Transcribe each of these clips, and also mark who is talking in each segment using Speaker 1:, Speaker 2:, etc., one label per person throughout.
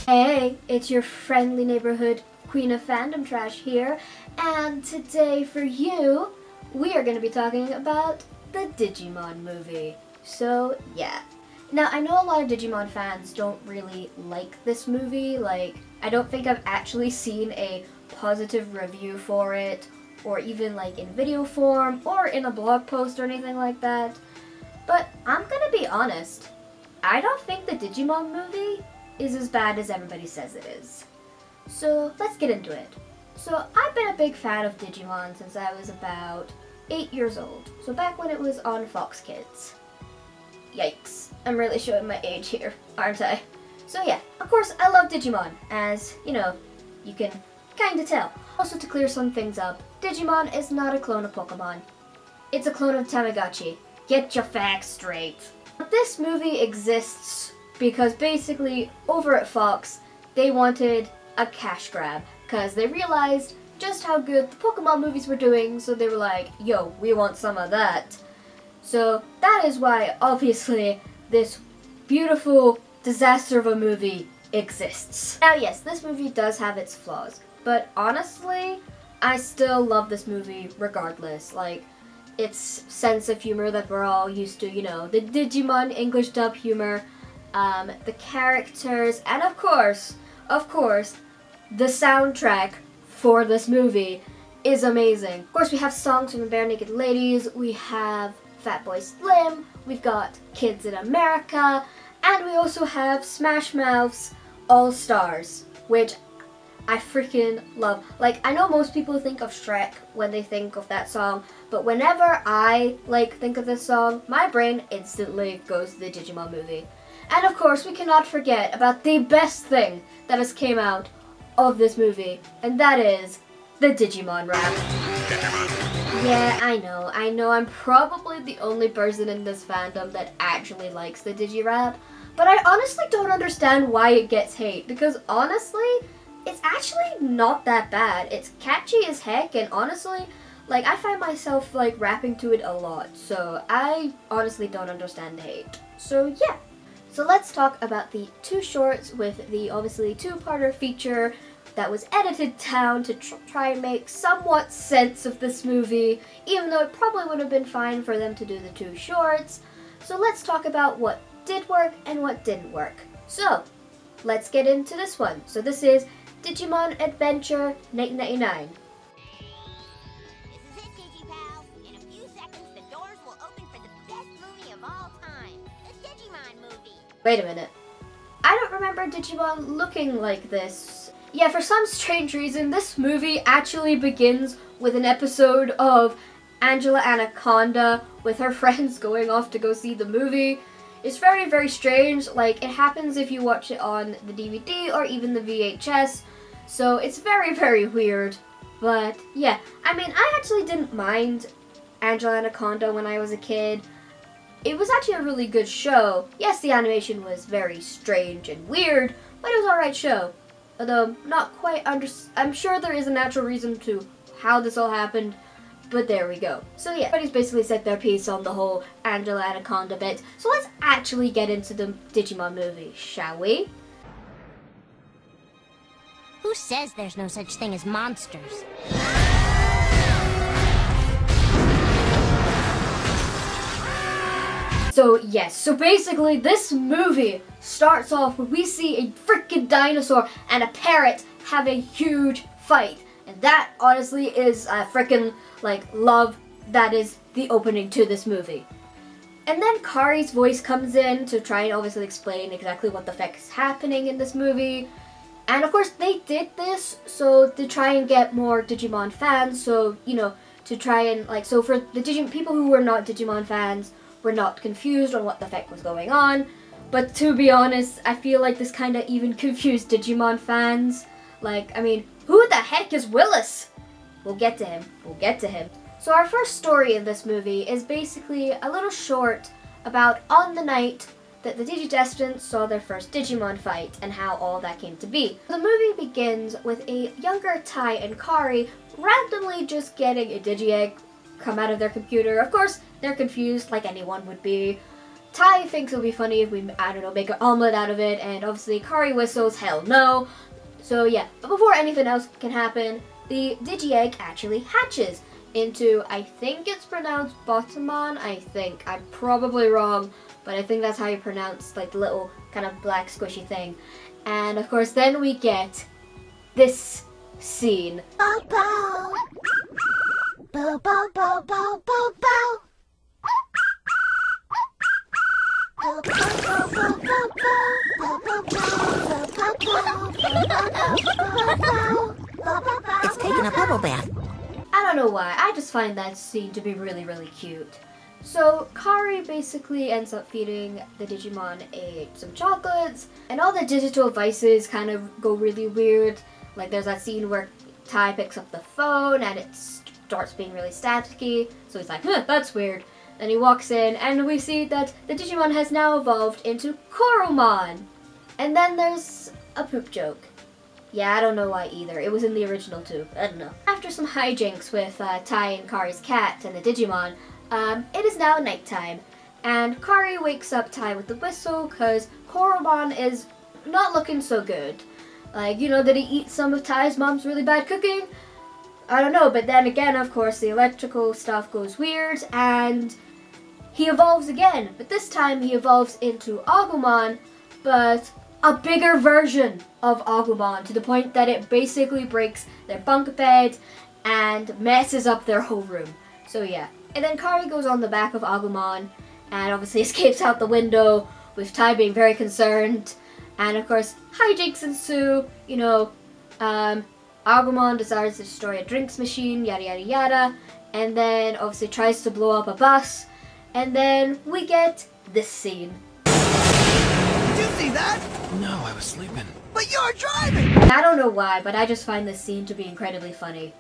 Speaker 1: Hey, it's your friendly neighborhood Queen of Fandom Trash here, and today for you, we are going to be talking about the Digimon movie. So, yeah. Now, I know a lot of Digimon fans don't really like this movie. I don't think I've actually seen a positive review for it, or even in video form, or in a blog post or anything like that. But I'm gonna be honest, I don't think the Digimon movie is as bad as everybody says it is. So let's get into it. So I've been a big fan of Digimon since I was about 8 years old. So back when it was on Fox Kids. Yikes, I'm really showing my age here, aren't I? So yeah, of course I love Digimon, as, you can kinda tell. Also, to clear some things up, Digimon is not a clone of Pokemon. It's a clone of Tamagotchi. Get your facts straight. This movie exists because basically, over at Fox, they wanted a cash grab, because they realized just how good the Pokemon movies were doing, so they were like, yo, we want some of that. So that is why, obviously, this beautiful disaster of a movie exists. Now yes, this movie does have its flaws, but honestly, I still love this movie regardless. Its sense of humor that we're all used to, the Digimon English dub humor, the characters, and of course, the soundtrack for this movie is amazing. Of course, we have songs from the Bare Naked Ladies, we have Fatboy Slim, we've got Kids in America, and we also have Smash Mouth's All Stars, which I freaking love. I know most people think of Shrek when they think of that song, but whenever I, think of this song, my brain instantly goes to the Digimon movie. And of course, we cannot forget about the best thing that has came out of this movie, and that is the Digimon rap. Yeah, I know, I'm probably the only person in this fandom that actually likes the Digirap, but I honestly don't understand why it gets hate, because honestly, it's actually not that bad. It's catchy as heck, and honestly, I find myself, rapping to it a lot, so I honestly don't understand the hate. So, yeah. So let's talk about the two shorts with the, obviously, two-parter feature that was edited down to try and make somewhat sense of this movie, even though it probably would have been fine for them to do the two shorts. So let's talk about what did work and what didn't work. So, let's get into this one. So this is Digimon Adventure 1999.
Speaker 2: This is it, DigiPal. In a few seconds, the doors will open for the best movie of all time, the Digimon movie.
Speaker 1: Wait a minute. I don't remember Digimon looking like this. Yeah, for some strange reason, this movie actually begins with an episode of Angela Anaconda with her friends going off to go see the movie. It's very, very strange. It happens if you watch it on the DVD or even the VHS. So it's very, very weird. But yeah, I actually didn't mind Angela Anaconda when I was a kid. It was actually a really good show. Yes, the animation was very strange and weird, but it was an alright show. Although, not quite I'm sure there is a natural reason to how this all happened, but there we go. So yeah, everybody's basically said their piece on the whole Angela Anaconda bit. So let's actually get into the Digimon movie, shall we?
Speaker 2: Who says there's no such thing as monsters?
Speaker 1: So yes, so basically this movie starts off when we see a freaking dinosaur and a parrot have a huge fight. And that honestly is freaking love. That is the opening to this movie. And then Kari's voice comes in to try and obviously explain exactly what the heck is happening in this movie. And of course they did this so to try and get more Digimon fans, so to try and so for the people who were not Digimon fans were not confused on what the heck was going on. But to be honest, I feel like this kinda even confused Digimon fans. Who the heck is Willis? We'll get to him. So our first story in this movie is basically a little short about on the night that the Digidestined saw their first Digimon fight and how all that came to be. The movie begins with a younger Tai and Kari randomly just getting a Digi-Egg come out of their computer. Of course, they're confused like anyone would be. Tai thinks it'll be funny if we, I don't know, make an omelet out of it, and obviously Kari whistles, hell no. So yeah, but before anything else can happen, the Digi-Egg actually hatches into, I think it's pronounced Botamon, I think. I'm probably wrong, but I think that's how you pronounce like the little kind of black squishy thing. And of course then we get this scene.
Speaker 2: Bow bow. Bow bow bow bow bow bow. It's taking a bubble bath.
Speaker 1: I don't know why, I just find that scene to be really, really cute. So Kari basically ends up feeding the Digimon some chocolates, and all the digital devices kind of go really weird. Like there's that scene where Tai picks up the phone and it starts being really staticky, so he's like, huh, that's weird. Then he walks in and we see that the Digimon has now evolved into Koromon. And then there's a poop joke. Yeah, I don't know why either. It was in the original too. I don't know. After some hijinks with Tai and Kari's cat and the Digimon, it is now nighttime. And Kari wakes up Tai with the whistle because Koromon is not looking so good. Like, you know, did he eat some of Tai's mom's really bad cooking? I don't know, but then again, of course, the electrical stuff goes weird and he evolves again. But this time he evolves into Agumon, but a bigger version of Agumon, to the point that it basically breaks their bunk bed and messes up their whole room. So yeah. And then Kari goes on the back of Agumon and obviously escapes out the window, with Tai being very concerned. And of course, hijinks ensue. You know, Agumon decides to destroy a drinks machine, yada yada yada. And then obviously tries to blow up a bus. And then we get this scene.
Speaker 3: Did you see that? No, I was sleeping. But you're driving!
Speaker 1: I don't know why, but I just find this scene to be incredibly funny.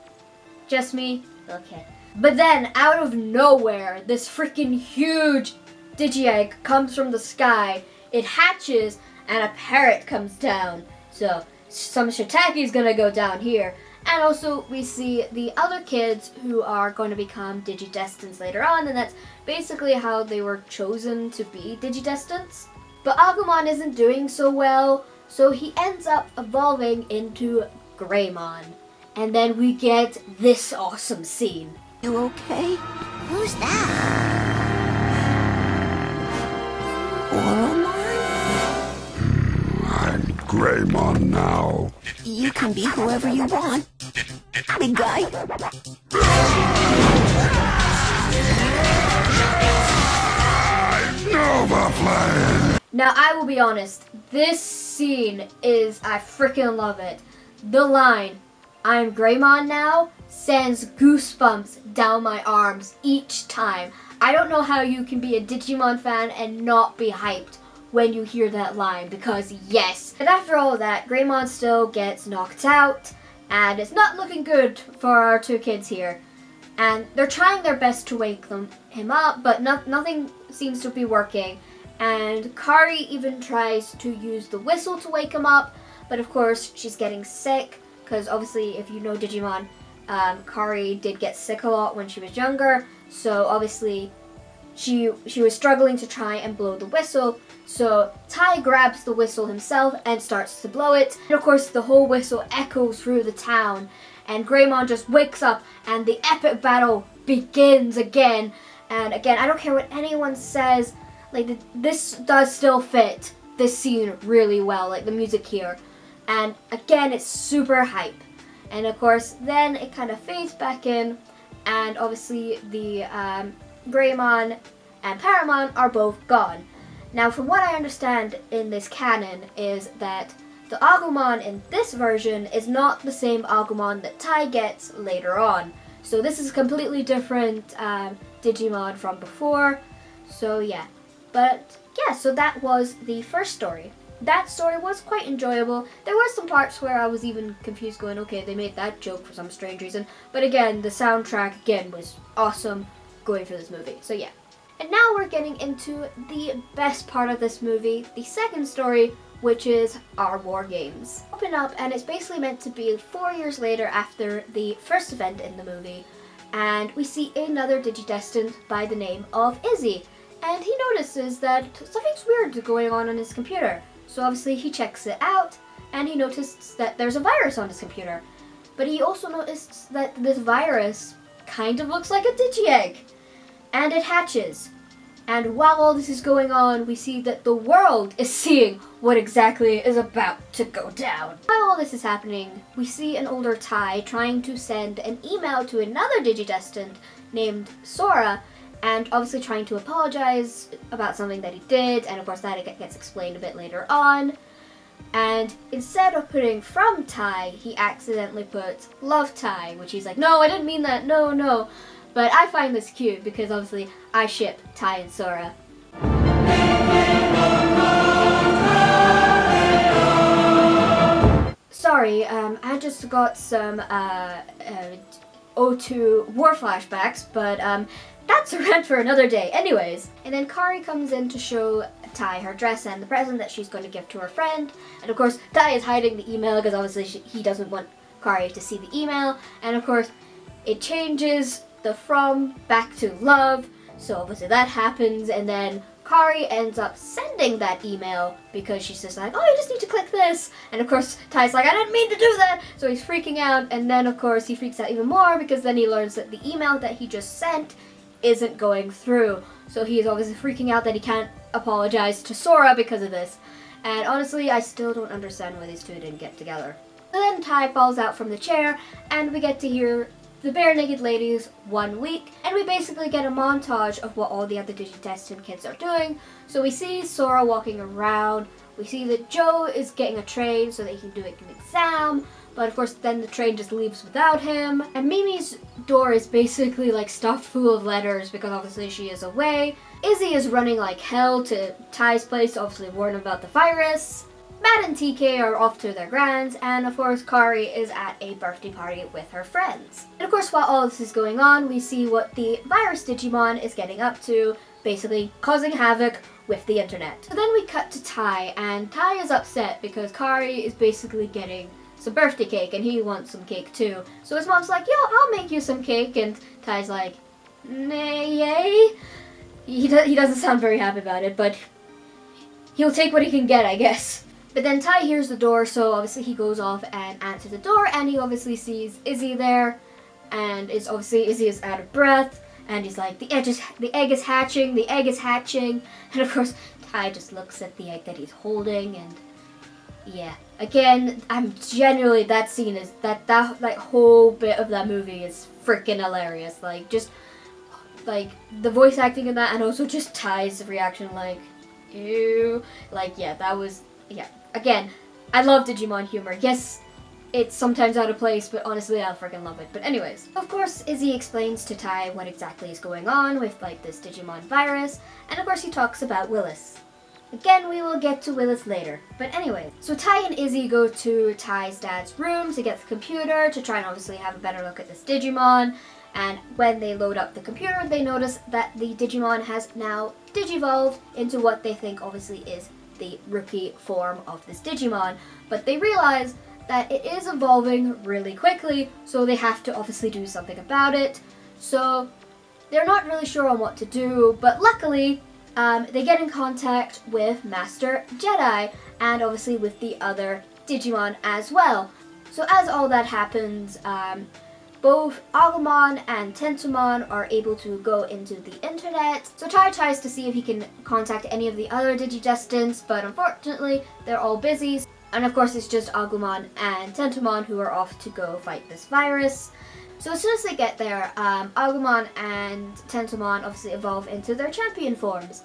Speaker 1: Just me? Okay. But then, out of nowhere, this freaking huge Digi-Egg comes from the sky. It hatches, and a parrot comes down. So, some Shitaki's gonna go down here. And also, we see the other kids who are going to become Digidestins later on, and that's basically how they were chosen to be Digidestins. But Agumon isn't doing so well, so he ends up evolving into Greymon. And then we get this awesome scene.
Speaker 2: You okay? Who's that?
Speaker 4: I'm Greymon now.
Speaker 2: You can be whoever you want. Big guy.
Speaker 4: Nova Flame!
Speaker 1: Now, I will be honest, this scene is, I freaking love it. The line, I'm Greymon now, sends goosebumps down my arms each time. I don't know how you can be a Digimon fan and not be hyped when you hear that line, because yes. And after all of that, Greymon still gets knocked out, and it's not looking good for our two kids here. And they're trying their best to wake him up, but nothing seems to be working. And Kari even tries to use the whistle to wake him up, but of course she's getting sick, because obviously if you know Digimon, Kari did get sick a lot when she was younger, so obviously she was struggling to try and blow the whistle. So Tai grabs the whistle himself and starts to blow it, and of course the whole whistle echoes through the town, and Greymon just wakes up and the epic battle begins again. And again, I don't care what anyone says, like this does still fit this scene really well, like the music here. And again, it's super hype. And of course, then it kind of fades back in, and obviously the Greymon and Paramon are both gone. Now, from what I understand in this canon is that the Agumon in this version is not the same Agumon that Tai gets later on. So this is a completely different Digimon from before. So yeah. But yeah, so that was the first story. That story was quite enjoyable. There were some parts where I was even confused going, okay, they made that joke for some strange reason. But again, the soundtrack, again, was awesome going for this movie. So yeah. And now we're getting into the best part of this movie, the second story, which is our war games. Open up, and it's basically meant to be 4 years later after the first event in the movie. And we see another Digidestined by the name of Izzy. and he notices that something's weird going on his computer. So obviously he checks it out, and he notices that there's a virus on his computer. But he also noticed that this virus kind of looks like a Digi-Egg, and it hatches. And while all this is going on, we see that the world is seeing what exactly is about to go down. While all this is happening, we see an older Tai trying to send an email to another Digidestined named Sora, and obviously trying to apologize about something that he did, and of course that gets explained a bit later on. And instead of putting from Tai, he accidentally puts love Tai, which he's like, no, I didn't mean that, no, no. But I find this cute because obviously I ship Tai and Sora. Sorry, I just got some O2 war flashbacks, but that's a rant for another day. Anyways, and then Kari comes in to show Tai her dress and the present that she's going to give to her friend. And of course, Tai is hiding the email because obviously he doesn't want Kari to see the email. And of course, it changes the from back to love. So obviously that happens, and then Kari ends up sending that email because she's just like, oh, you just need to click this. And of course, Tai's like, I didn't mean to do that. So he's freaking out, and then of course he freaks out even more because then he learns that the email that he just sent isn't going through. So he is obviously freaking out that he can't apologize to Sora because of this. And honestly, I still don't understand why these two didn't get together. So then Tai falls out from the chair, and we get to hear the Bare Naked Ladies 1 week, and we basically get a montage of what all the other Digidestined kids are doing. So we see Sora walking around, we see that Joe is getting a train so that he can do an exam, but of course then the train just leaves without him. And Mimi's door is basically like stuffed full of letters because obviously she is away. Izzy is running like hell to Tai's place to obviously warn him about the virus. Matt and TK are off to their grands, and of course Kari is at a birthday party with her friends. And of course while all this is going on, we see what the virus Digimon is getting up to, basically causing havoc with the internet. So then we cut to Tai, and Tai is upset because Kari is basically getting some birthday cake, and he wants some cake too. So his mom's like, yo, I'll make you some cake, and Tai's like, nay, yay? He doesn't sound very happy about it, but he'll take what he can get, I guess. But then Tai hears the door, so obviously he goes off and answers the door, and he obviously sees Izzy there, and Izzy is out of breath, and he's like, the egg is hatching, the egg is hatching, and of course Tai just looks at the egg that he's holding, and yeah, again, I'm genuinely, that scene is, that whole bit of that movie is freaking hilarious, like, just, like, the voice acting in that, and also just Tai's reaction, like, ew, like, yeah, that was, yeah. Again, I love Digimon humor. Yes, it's sometimes out of place, but honestly, I freaking love it. But anyways, of course, Izzy explains to Tai what exactly is going on with, like, this Digimon virus, and of course he talks about Willis. Again, we will get to Willis later. But anyway, so Tai and Izzy go to Tai's dad's room to get the computer to try and obviously have a better look at this Digimon. And when they load up the computer, they notice that the Digimon has now digivolved into what they think obviously is the rookie form of this Digimon, but they realize that it is evolving really quickly, so they have to obviously do something about it. So they're not really sure on what to do, but luckily they get in contact with Master Jedi and obviously with the other Digimon as well. So as all that happens, both Agumon and Tentomon are able to go into the internet. So Tai tries to see if he can contact any of the other Digidestineds, but unfortunately they're all busy. And of course it's just Agumon and Tentomon who are off to go fight this virus. So as soon as they get there, Agumon and Tentomon obviously evolve into their champion forms.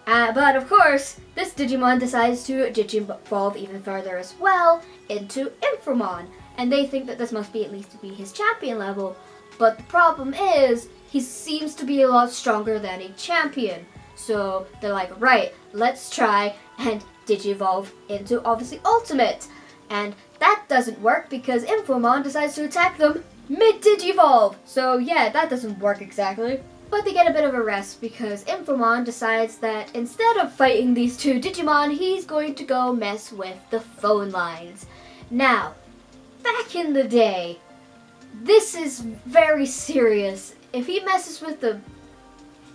Speaker 1: But of course, this Digimon decides to digivolve even further as well into Infomon. And they think that this must be at least to be his champion level. But the problem is, he seems to be a lot stronger than a champion. So they're like, right, let's try and digivolve into obviously Ultimate. And that doesn't work because Infomon decides to attack them mid-digivolve. So yeah, that doesn't work exactly. But they get a bit of a rest because Infomon decides that instead of fighting these two Digimon, he's going to go mess with the phone lines. Now, back in the day, this is very serious. If he messes with the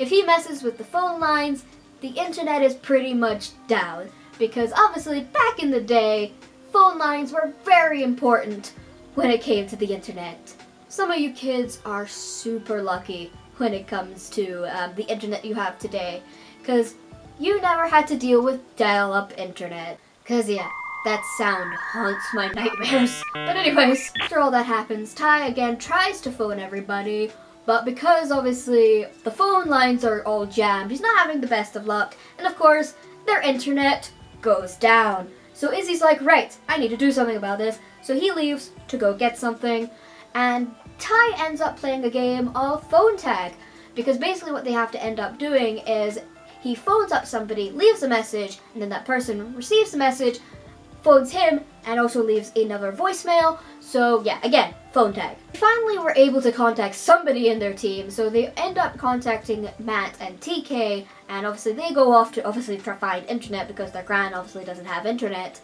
Speaker 1: if he messes with the phone lines, the internet is pretty much down. Because obviously back in the day, phone lines were very important when it came to the internet. Some of you kids are super lucky when it comes to the internet you have today. Because you never had to deal with dial-up internet. Because yeah, that sound haunts my nightmares. But anyways, after all that happens, Ty again tries to phone everybody. But because obviously the phone lines are all jammed, he's not having the best of luck. And of course, their internet goes down. So Izzy's like, right, I need to do something about this. So he leaves to go get something. And Ty ends up playing a game of phone tag. Because basically what they have to end up doing is he phones up somebody, leaves a message, and then that person receives the message, phones him, and also leaves another voicemail. So yeah, again, phone tag. Finally, we're able to contact somebody in their team, so they end up contacting Matt and TK, and obviously they go off to obviously try to find internet because their gran obviously doesn't have internet.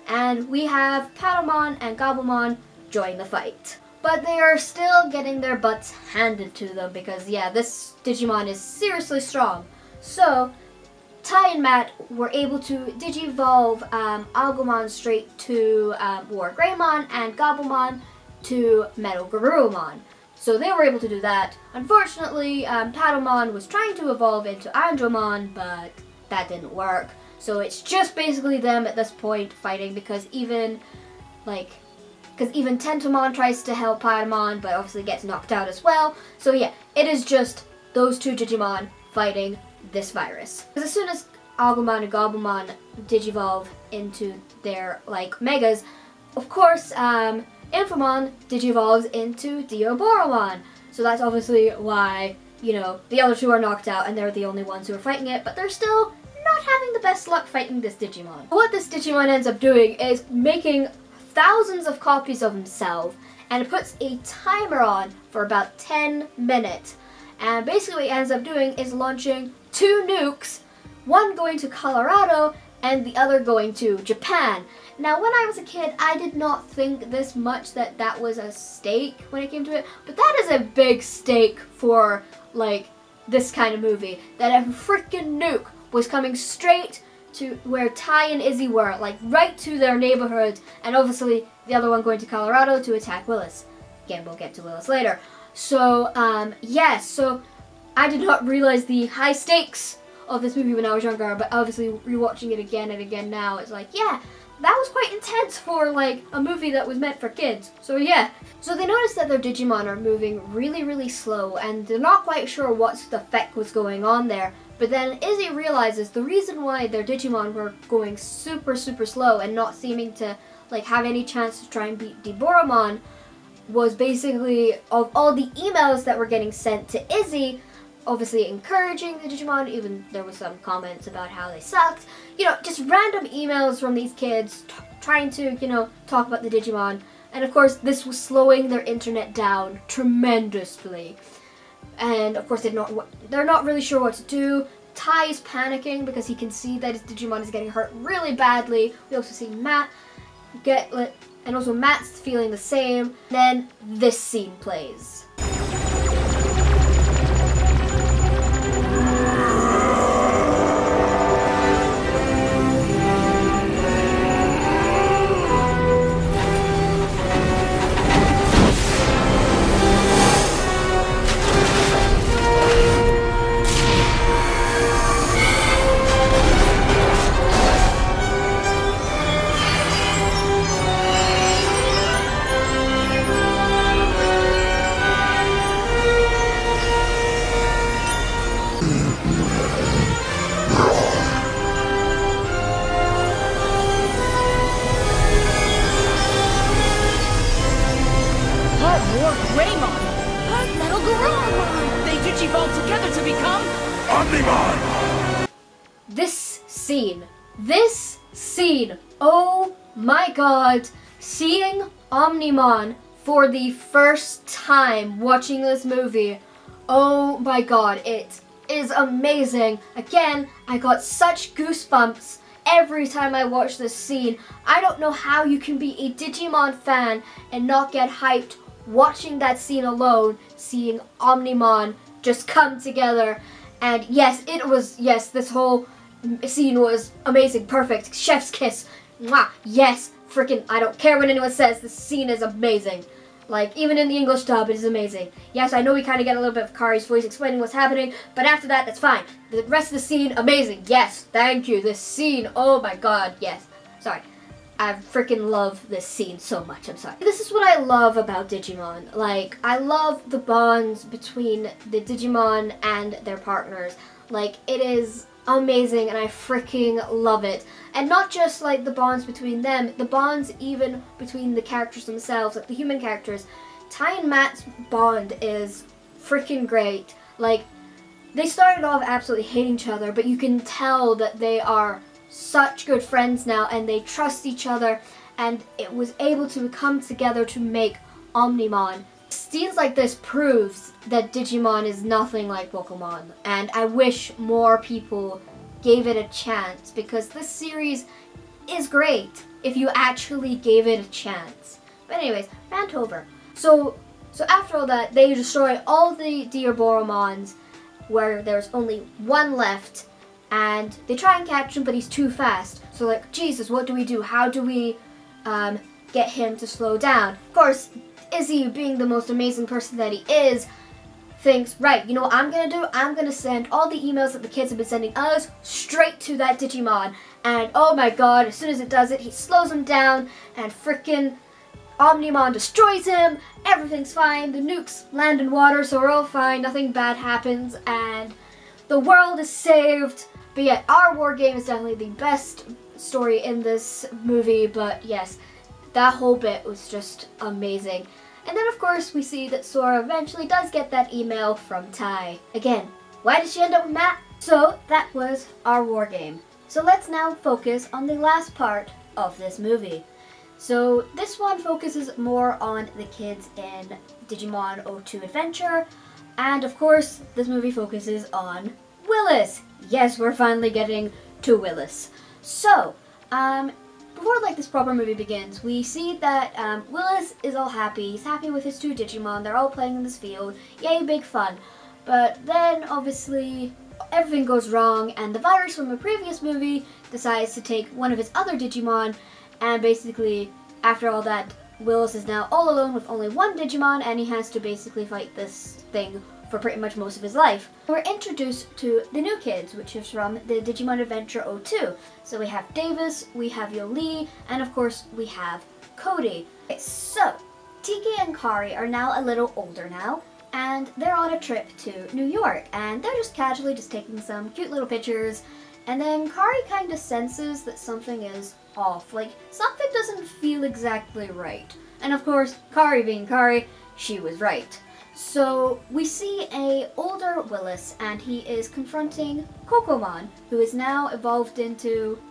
Speaker 1: And we have Patamon and Gobblemon join the fight. But they are still getting their butts handed to them because yeah, this Digimon is seriously strong. So Ty and Matt were able to Digivolve Agumon straight to War Greymon and Gobblemon to Metal Garurumon. So they were able to do that. Unfortunately, Patamon was trying to evolve into Andromon, but that didn't work. So it's just basically them at this point fighting because even Tentomon tries to help Patamon, but obviously gets knocked out as well. So yeah, it is just those two Digimon fighting this virus. Because as soon as Agumon and Gobblemon digivolve into their megas, of course Infomon digivolves into Dioboromon. So that's obviously why, you know, the other two are knocked out and they're the only ones who are fighting it, but they're still not having the best luck fighting this Digimon. What this Digimon ends up doing is making thousands of copies of himself, and it puts a timer on for about 10 minutes. And basically what he ends up doing is launching 2 nukes, one going to Colorado and the other going to Japan. Now when I was a kid, I did not think this much that was a stake when it came to it, but that is a big stake for this kind of movie, that a freaking nuke was coming straight to where Ty and Izzy were, right to their neighborhood, and obviously the other one going to Colorado to attack Willis. Again, we'll get to Willis later. So, yes, so I did not realize the high stakes of this movie when I was younger, but obviously rewatching it again and again now, it's like, yeah, that was quite intense for, a movie that was meant for kids. So, yeah. So they noticed that their Digimon are moving really, really slow, and they're not quite sure what the heck was going on there. But then Izzy realizes the reason why their Digimon were going super, super slow and not seeming to, have any chance to try and beat Diboromon was basically of all the emails that were getting sent to Izzy, obviously encouraging the Digimon, even there was some comments about how they sucked. You know, just random emails from these kids trying to, talk about the Digimon. And of course, this was slowing their internet down tremendously. And of course, they're not really sure what to do. Ty is panicking because he can see that his Digimon is getting hurt really badly. We also see Matt and also Matt's feeling the same. Then this scene plays.
Speaker 5: War Greymon! Metal Garurumon! They digivolved together to become
Speaker 4: Omnimon!
Speaker 1: This scene, oh my god, seeing Omnimon for the first time watching this movie, oh my god, it is amazing. Again, I got such goosebumps every time I watch this scene. I don't know how you can be a Digimon fan and not get hyped watching that scene alone, seeing Omnimon just come together. And yes, this whole scene was amazing, perfect, chef's kiss. Mwah, yes, freaking, I don't care what anyone says, this scene is amazing. Like, even in the English dub, it is amazing. Yes, I know we kind of get a little bit of Kari's voice explaining what's happening, but after that, that's fine. The rest of the scene, amazing. Yes, thank you. This scene, oh my god, yes. Sorry. I freaking love this scene so much, I'm sorry. This is what I love about Digimon. Like, I love the bonds between the Digimon and their partners. Like, it is amazing and I freaking love it. And not just like the bonds between them, the bonds even between the characters themselves, like the human characters. Tai and Matt's bond is freaking great. Like, they started off absolutely hating each other, but you can tell that they are such good friends now and they trust each other, and it was able to come together to make Omnimon. Scenes like this proves that Digimon is nothing like Pokemon, and I wish more people gave it a chance, because this series is great if you actually gave it a chance. But anyways, rant over. So after all that, they destroy all the Deoboromons where there's only one left, and they try and catch him, but he's too fast. So like, Jesus, what do we do? How do we get him to slow down? Of course, Izzy, being the most amazing person that he is, thinks, right, you know what I'm gonna do? I'm gonna send all the emails that the kids have been sending us straight to that Digimon. And oh my god, as soon as it does it, he slows him down, and frickin' Omnimon destroys him. Everything's fine. The nukes land in water, so we're all fine. Nothing bad happens, and the world is saved. But yeah, our war game is definitely the best story in this movie, but yes, that whole bit was just amazing. And then of course we see that Sora eventually does get that email from Tai. Again, why did she end up with Matt? So that was our war game. So let's now focus on the last part of this movie. So this one focuses more on the kids in Digimon 02 Adventure, and of course this movie focuses on Willis. Yes, we're finally getting to Willis. So, before like this proper movie begins, we see that Willis is all happy. He's happy with his two Digimon. They're all playing in this field. Yay, big fun. But then obviously everything goes wrong, and the virus from the previous movie decides to take one of his other Digimon, and basically after all that, Willis is now all alone with only one Digimon, and he has to basically fight this thing for pretty much most of his life. We're introduced to the new kids, which is from the Digimon Adventure 02. So we have Davis, we have Yoli, and of course we have Cody. Okay, so, TK and Kari are now a little older now, and they're on a trip to New York, and they're just casually just taking some cute little pictures, and then Kari kind of senses that something is off, like something doesn't feel exactly right. And of course, Kari being Kari, she was right. So we see a older Willis, and he is confronting Kokomon, who is now evolved into,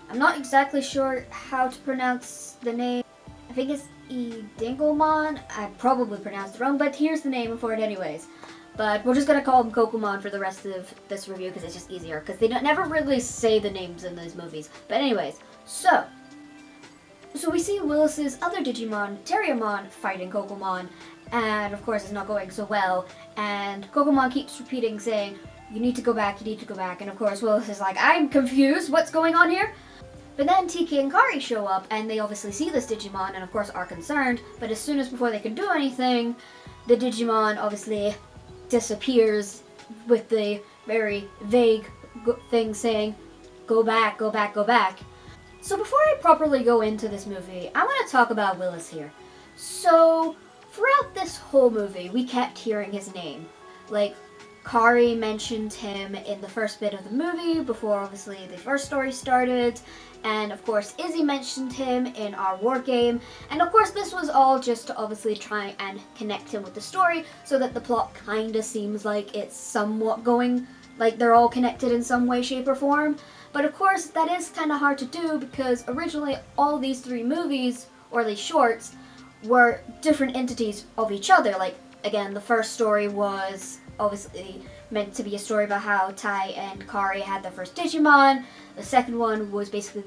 Speaker 1: I'm not exactly sure how to pronounce the name. I think it's Edingomon. I probably pronounced it wrong, but here's the name for it anyways. But we're just gonna call him Kokomon for the rest of this review because it's just easier, because they don't never really say the names in these movies. But anyways, so we see Willis's other Digimon, Terriermon, fighting Kokomon, and of course it's not going so well, and Kokomon keeps repeating saying, you need to go back, you need to go back, and of course Willis is like, I'm confused, what's going on here? But then TK and Kari show up, and they obviously see this Digimon, and of course are concerned, but as soon as before they can do anything, the Digimon obviously disappears with the very vague thing saying, go back, go back, go back. So before I properly go into this movie, I want to talk about Willis here. So throughout this whole movie, we kept hearing his name. Like, Kari mentioned him in the first bit of the movie, before obviously the first story started, and of course Izzy mentioned him in our war game, and of course this was all just to obviously try and connect him with the story, so that the plot kinda seems like it's somewhat going, like they're all connected in some way, shape, or form. But of course that is kinda hard to do, because originally all these three movies, or these shorts, were different entities of each other. Like, again, the first story was obviously meant to be a story about how Tai and Kari had their first Digimon. The second one was basically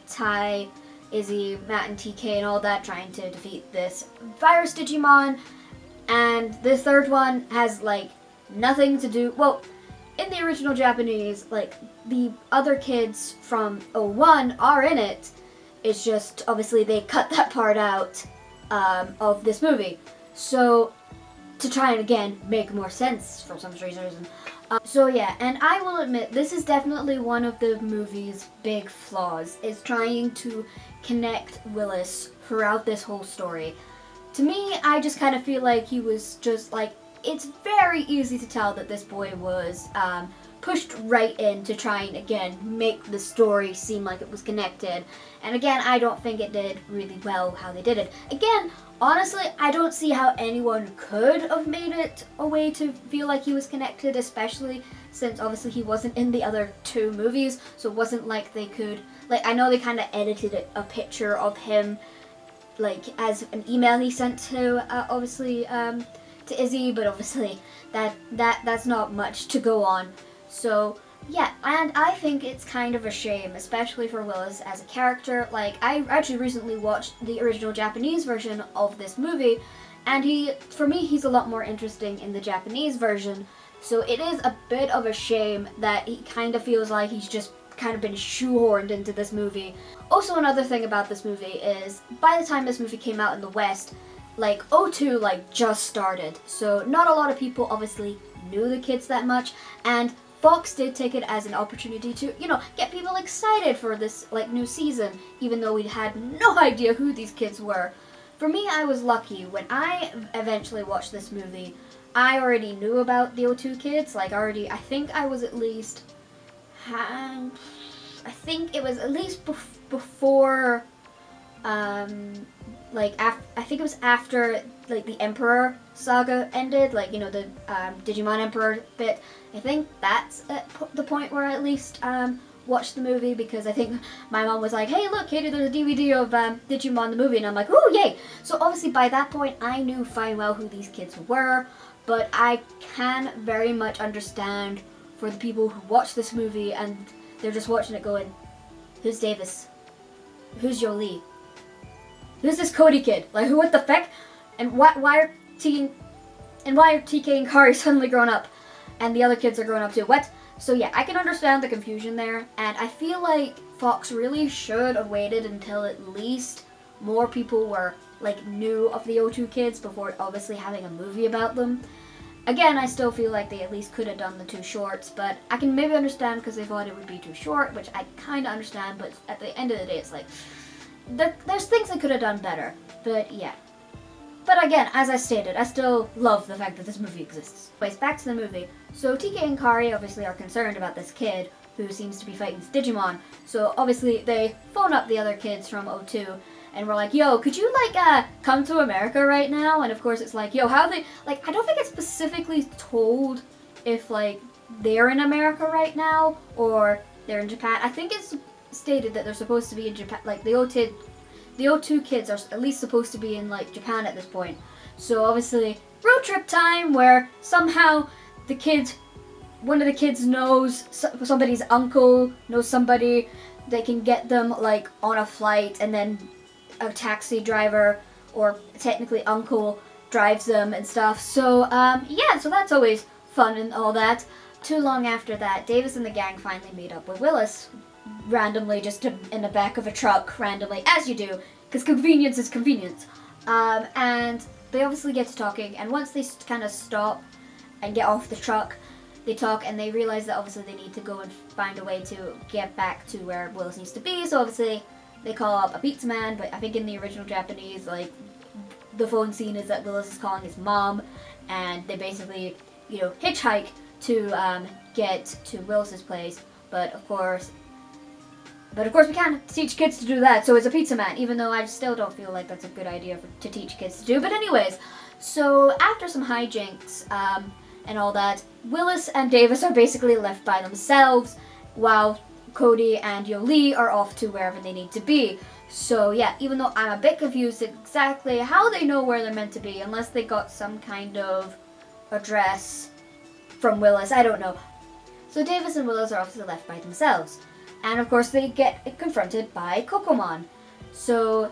Speaker 1: Tai, Izzy, Matt, and TK and all that trying to defeat this virus Digimon. And the third one has like nothing to do, well, in the original Japanese, like, the other kids from 01 are in it. It's just, obviously, they cut that part out of this movie. So, to try and, again, make more sense for some strange reason. So yeah, and I will admit, this is definitely one of the movie's big flaws, is trying to connect Willis throughout this whole story. To me, I just kind of feel like he was just like, it's very easy to tell that this boy was pushed right in to try and, again, make the story seem like it was connected. And again, I don't think it did really well how they did it. Again, honestly, I don't see how anyone could have made it a way to feel like he was connected, especially since obviously he wasn't in the other two movies, so it wasn't like they could, like, I know they kind of edited a picture of him, like, as an email he sent to, obviously, to Izzy, but obviously that's not much to go on. So yeah, and I think it's kind of a shame, especially for Willis as a character. Like, I actually recently watched the original Japanese version of this movie, and for me, he's a lot more interesting in the Japanese version. So it is a bit of a shame that he kind of feels like he's just kind of been shoehorned into this movie. Also, another thing about this movie is, by the time this movie came out in the West, like, O2, like, just started. So not a lot of people obviously knew the kids that much, and Fox did take it as an opportunity to, you know, get people excited for this, like, new season, even though we had no idea who these kids were. For me, I was lucky. When I eventually watched this movie, I already knew about the O2 kids. Like, I think I was at least, I think it was at least before, I think it was after, like, the Emperor saga ended, like, you know, the Digimon Emperor bit. I think that's at the point where I at least watched the movie, because I think my mom was like, hey, look, Katie, there's a DVD of Digimon the movie, and I'm like, ooh, yay! So obviously by that point, I knew fine well who these kids were, but I can very much understand for the people who watch this movie and they're just watching it going, who's Davis? Who's Yoli? Who's this Cody kid? Like, what the feck? And why are TK and Kari suddenly grown up? And the other kids are grown up too. What? So yeah, I can understand the confusion there, and I feel like Fox really should have waited until at least more people were, like, knew of the O2 kids before obviously having a movie about them. Again, I still feel like they at least could have done the 2 shorts, but I can maybe understand because they thought it would be too short, which I kind of understand, but at the end of the day, it's like, there's things they could have done better, but yeah. But again, as I stated, I still love the fact that this movie exists. Anyways, back to the movie. So TK and Kari obviously are concerned about this kid who seems to be fighting this Digimon. So obviously they phone up the other kids from O2 and we're like, yo, could you, like, come to America right now? And of course it's like, yo, how they, like, I don't think it's specifically told if, like, they're in America right now or they're in Japan. I think it's stated that they're supposed to be in Japan, like, the O2 kids are at least supposed to be in, like, Japan at this point. So obviously, road trip time where somehow one of the kids knows somebody's uncle, knows somebody, they can get them, like, on a flight, and then a taxi driver, or technically uncle, drives them and stuff. So, yeah, so that's always fun and all that. Too long after that, Davis and the gang finally meet up with Willis, randomly, just in the back of a truck, randomly, as you do, because convenience is convenience. And they obviously get to talking, and once they kind of stop and get off the truck, they talk and they realize that obviously they need to go and find a way to get back to where Willis needs to be. So obviously they call up a pizza man, but I think in the original Japanese, like, the phone scene is that Willis is calling his mom, and they basically, you know, hitchhike to get to Willis's place. But of course we can't teach kids to do that, so it's a pizza man, even though I still don't feel like that's a good idea to teach kids to do. But anyways, so after some hijinks and all that, Willis and Davis are basically left by themselves, while Cody and Yoli are off to wherever they need to be. So yeah, even though I'm a bit confused exactly how they know where they're meant to be, unless they got some kind of address from Willis, I don't know. So Davis and Willis are obviously left by themselves. And of course they get confronted by Kokomon. So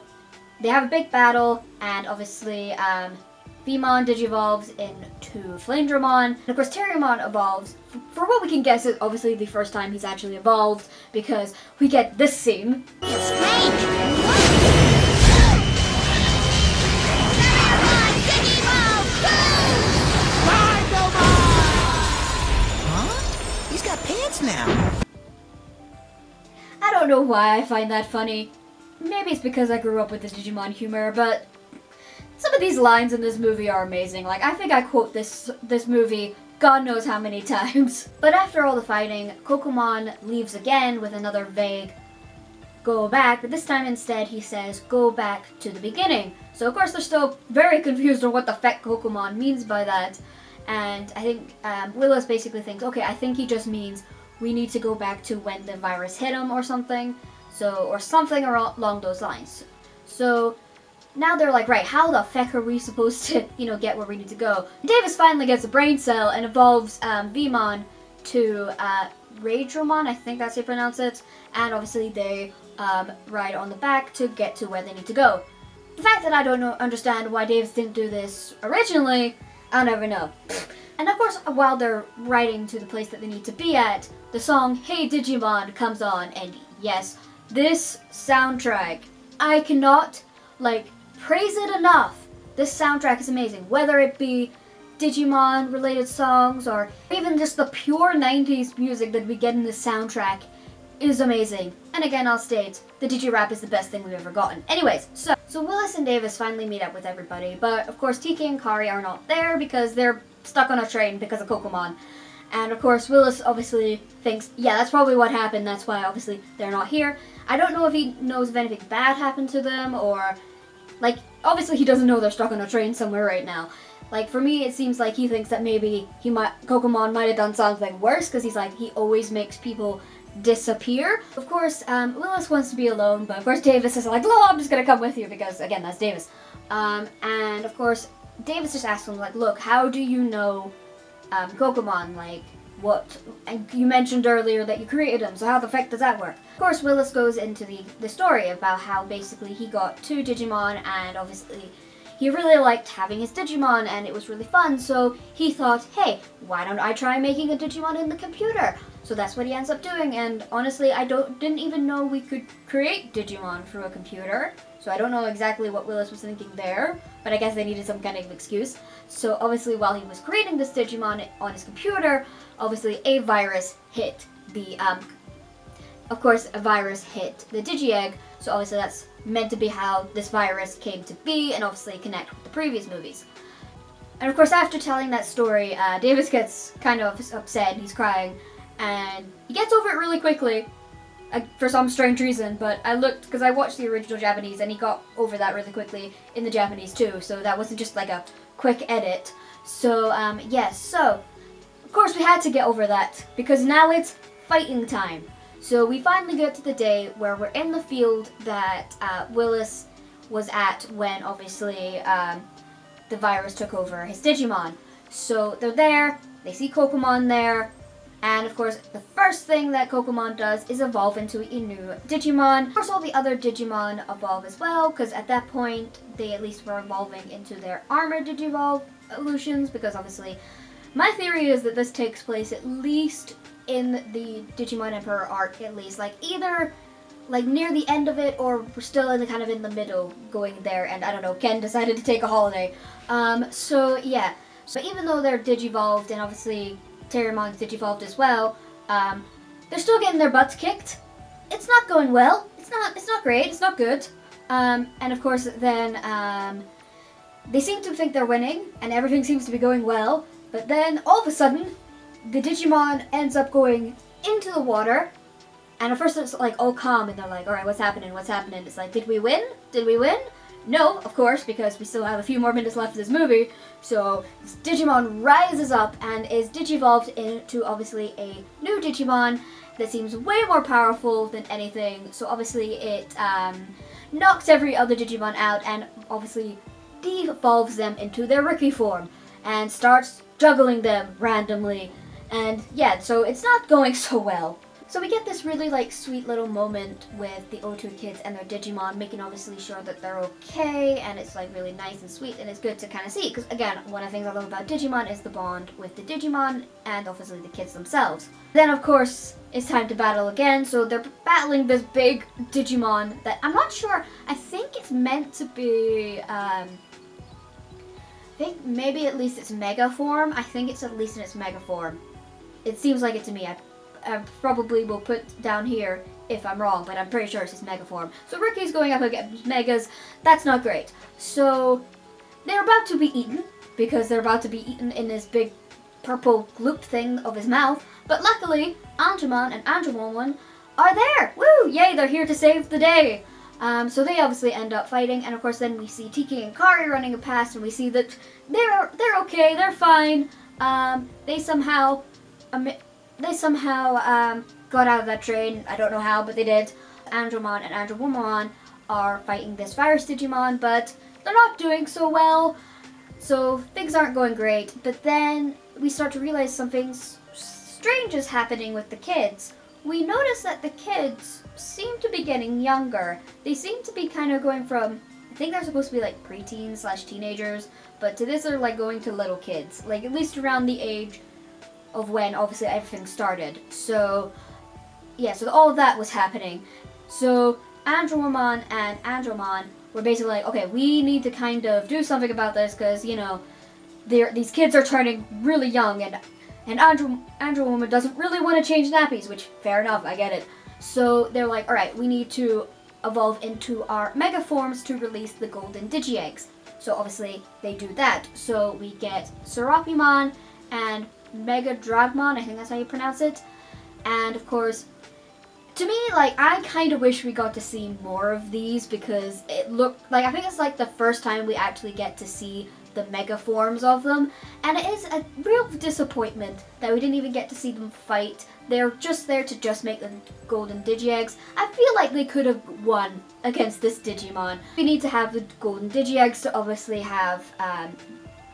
Speaker 1: they have a big battle, and obviously Vmon digivolves into Flame-Dramon. And of course, Terriermon evolves. For what we can guess is obviously the first time he's actually evolved, because we get this scene.
Speaker 2: It's strange.
Speaker 3: Huh? He's got pants now.
Speaker 1: I don't know why I find that funny. Maybe it's because I grew up with the Digimon humor, but some of these lines in this movie are amazing. Like, I think I quote this movie God knows how many times. But after all the fighting, Kokomon leaves again with another vague go back, but this time instead he says go back to the beginning. So of course they're still very confused on what the feck Kokomon means by that. And I think Willis basically thinks, okay, I think he just means we need to go back to when the virus hit him or something. So, or something along those lines. So now they're like, right, how the feck are we supposed to, get where we need to go? Davis finally gets a brain cell and evolves Vmon to Raydramon, I think that's how you pronounce it. And obviously they ride on the back to get to where they need to go. The fact that I don't understand why Davis didn't do this originally, I'll never know. And of course, while they're riding to the place that they need to be at, the song Hey Digimon comes on, and yes, this soundtrack, I cannot, praise it enough. This soundtrack is amazing, whether it be Digimon related songs or even just the pure 90s music that we get in this soundtrack is amazing. And again, I'll state, the Digirap is the best thing we've ever gotten. Anyways, so Willis and Davis finally meet up with everybody, but of course Tiki and Kari are not there because they're stuck on a train because of Kokomon. And of course Willis obviously thinks, yeah, that's probably what happened, that's why obviously they're not here. I don't know if he knows if anything bad happened to them, or obviously he doesn't know they're stuck on a train somewhere right now. For me, it seems like he thinks that maybe Kokomon might have done something worse, because he always makes people disappear. Of course, Willis wants to be alone, but of course Davis is like, "Oh, I'm just gonna come with you," because again, that's Davis. And of course, Davis just asks him, "Look, how do you know Kokomon? What? And you mentioned earlier that you created him, so how the heck does that work?" Of course, Willis goes into the story about how basically he got 2 Digimon, and obviously he really liked having his Digimon, and it was really fun, so he thought, hey, why don't I try making a Digimon in the computer? So that's what he ends up doing, and honestly, I didn't even know we could create Digimon through a computer, so I don't know exactly what Willis was thinking there, but I guess they needed some kind of excuse. So obviously, while he was creating this Digimon on his computer, obviously a virus hit the, of course, a virus hit the Digi-Egg, so obviously that's meant to be how this virus came to be, and obviously connect with the previous movies. And of course, after telling that story, Davis gets kind of upset, he's crying, and he gets over it really quickly, for some strange reason, but I looked, because I watched the original Japanese, and he got over that really quickly in the Japanese too, so that wasn't just a quick edit. So, yes, so, of course we had to get over that, because now it's fighting time. So we finally get to the day where we're in the field that Willis was at when obviously the virus took over his Digimon. So they're there, they see Kokomon there, and of course the first thing that Kokomon does is evolve into a new Digimon. Of course all the other Digimon evolve as well, because at that point they at least were evolving into their armored Digivolve evolutions, because obviously my theory is that this takes place at least in the Digimon Emperor arc, at least, either near the end of it, or we're still in the middle going there, and I don't know, Ken decided to take a holiday. So yeah, so even though they're Digivolved, and obviously Terriermon's Digivolved as well, they're still getting their butts kicked. It's not going well. It's not great, it's not good. And of course then, they seem to think they're winning, and everything seems to be going well, but then all of a sudden, the Digimon ends up going into the water, and at first it's all calm, and they're like, alright, what's happening, what's happening? It's did we win? Did we win? No, of course, because we still have a few more minutes left of this movie. So Digimon rises up and is digivolved into obviously a new Digimon that seems way more powerful than anything. So obviously it knocks every other Digimon out and obviously devolves them into their Riki form and starts juggling them randomly. And yeah, so it's not going so well. So we get this really like sweet little moment with the O2 kids and their Digimon, making obviously sure that they're okay, and it's like really nice and sweet, and it's good to kind of see, because again, one of the things I love about Digimon is the bond with the Digimon and obviously the kids themselves. Then of course it's time to battle again, so they're battling this big Digimon that I'm not sure, I think it's meant to be, I think maybe at least it's mega form. I think it's at least in its mega form. It seems like it to me. I probably will put down here if I'm wrong, but I'm pretty sure it's his mega form. So Ricky's going up against megas. That's not great. So they're about to be eaten, because they're about to be eaten in this big purple gloop thing of his mouth. But luckily, Angemon and Angemon are there. Woo! Yay, they're here to save the day. So they obviously end up fighting, and of course then we see Tiki and Kari running past, and we see that they're okay, they're fine. They somehow got out of that train. I don't know how, but they did. Andromon and Andromon are fighting this virus Digimon, but they're not doing so well, so things aren't going great. But then we start to realize something strange is happening with the kids. We notice that the kids seem to be getting younger. They seem to be kind of going from, I think they're supposed to be like preteens / teenagers, but to this they're like going to little kids, like at least around the age of when obviously everything started. So yeah, so all of that was happening. So Andromon and Andromon were basically like, okay, we need to kind of do something about this, because you know these kids are turning really young, and Andromon doesn't really want to change nappies, which fair enough, I get it. So they're like, alright, we need to evolve into our mega forms to release the golden Digi-Eggs. So obviously they do that. So we get Serapimon and Mega Dragmon, I think that's how you pronounce it. And of course, to me, like, I kind of wish we got to see more of these, because it looked like, I think it's like the first time we actually get to see the mega forms of them, and it is a real disappointment that we didn't even get to see them fight. They're just there to just make the golden Digi-Eggs. I feel like they could have won against this Digimon. We need to have the golden Digi-Eggs to obviously have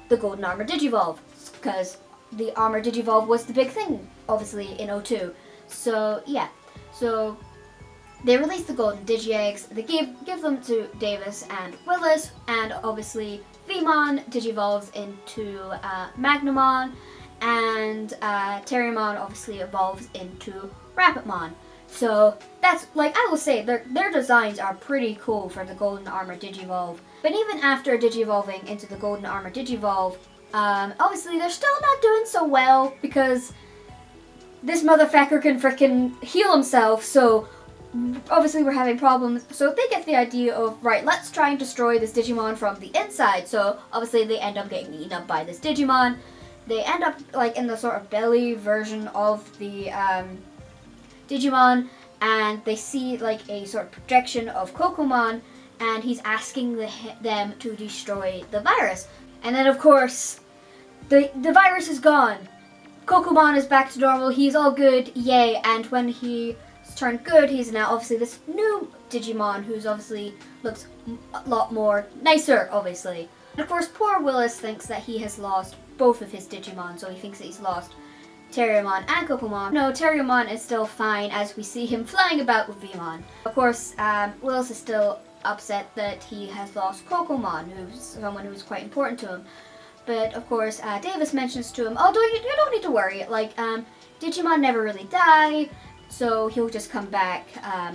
Speaker 1: the golden armor Digivolve, because the armor Digivolve was the big thing, obviously, in O2. So yeah, so they released the golden Digi-Eggs. They give them to Davis and Willis, and obviously Vmon digivolves into Magnamon, and Terriermon obviously evolves into Rapidmon. So that's, like, I will say, their designs are pretty cool for the Golden Armor Digivolve. But even after digivolving into the Golden Armor Digivolve, obviously they're still not doing so well, because this motherfucker can frickin' heal himself, so obviously we're having problems. So they get the idea of, right, let's try and destroy this Digimon from the inside. So obviously they end up getting eaten up by this Digimon. They end up like in the sort of belly version of the Digimon, and they see like a sort of projection of Kokomon, and he's asking them to destroy the virus. And then of course the virus is gone. Kokomon is back to normal, he's all good, yay. And when he turned good, he's now obviously this new Digimon who's obviously looks a lot more nicer, obviously. And of course, poor Willis thinks that he has lost both of his Digimon, so he thinks that he's lost Terriermon and Kokomon. No, Terriermon is still fine, as we see him flying about with Vmon. Of course, Willis is still upset that he has lost Kokomon, who's someone who's quite important to him. But of course, Davis mentions to him, oh, you don't need to worry, like, Digimon never really die, so he'll just come back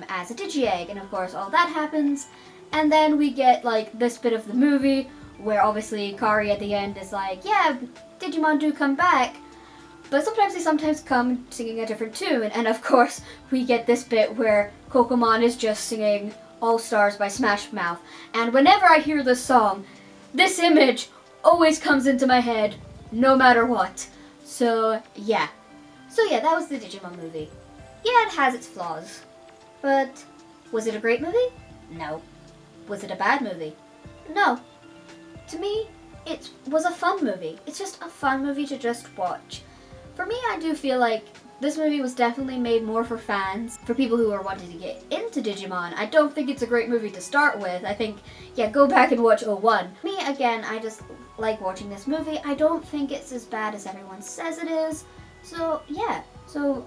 Speaker 1: as a Digi-Egg. And of course all that happens, and then we get like this bit of the movie where obviously Kari at the end is like, yeah, Digimon do come back, but sometimes they come singing a different tune. And of course we get this bit where Kokomon is just singing All Stars by Smash Mouth, and whenever I hear this song, this image always comes into my head, no matter what. So yeah, that was the Digimon movie. Yeah, it has its flaws, but was it a great movie? No. Was it a bad movie? No. To me, it was a fun movie. It's just a fun movie to just watch. For me, I do feel like this movie was definitely made more for fans, for people who are wanting to get into Digimon. I don't think it's a great movie to start with. I think, yeah, go back and watch 01. Me, again, I just like watching this movie. I don't think it's as bad as everyone says it is. So, yeah. So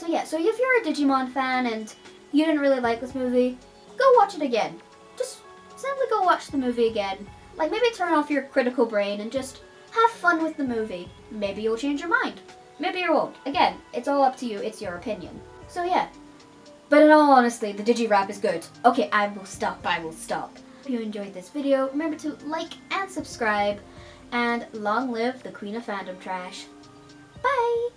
Speaker 1: So yeah, so if you're a Digimon fan and you didn't really like this movie, go watch it again. Just simply go watch the movie again. Like, maybe turn off your critical brain and just have fun with the movie. Maybe you'll change your mind. Maybe you won't. Again, it's all up to you. It's your opinion. So yeah. But in all honesty, the Digi-Rap is good. Okay, I will stop. If you enjoyed this video, remember to like and subscribe. And long live the Queen of Fandom Trash. Bye!